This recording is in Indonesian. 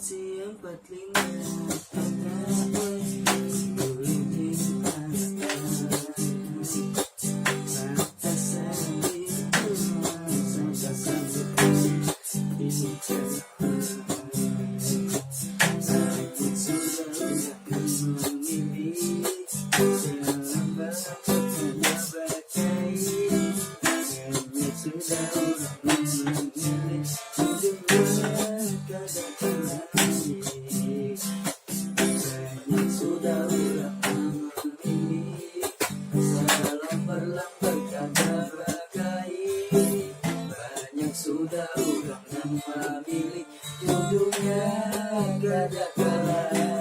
siang 45 boleh dikatakan kata sendiri sudah ulang ini salah berlambat kata bagai banyak sudah ulang yang memilih judulnya kadang kala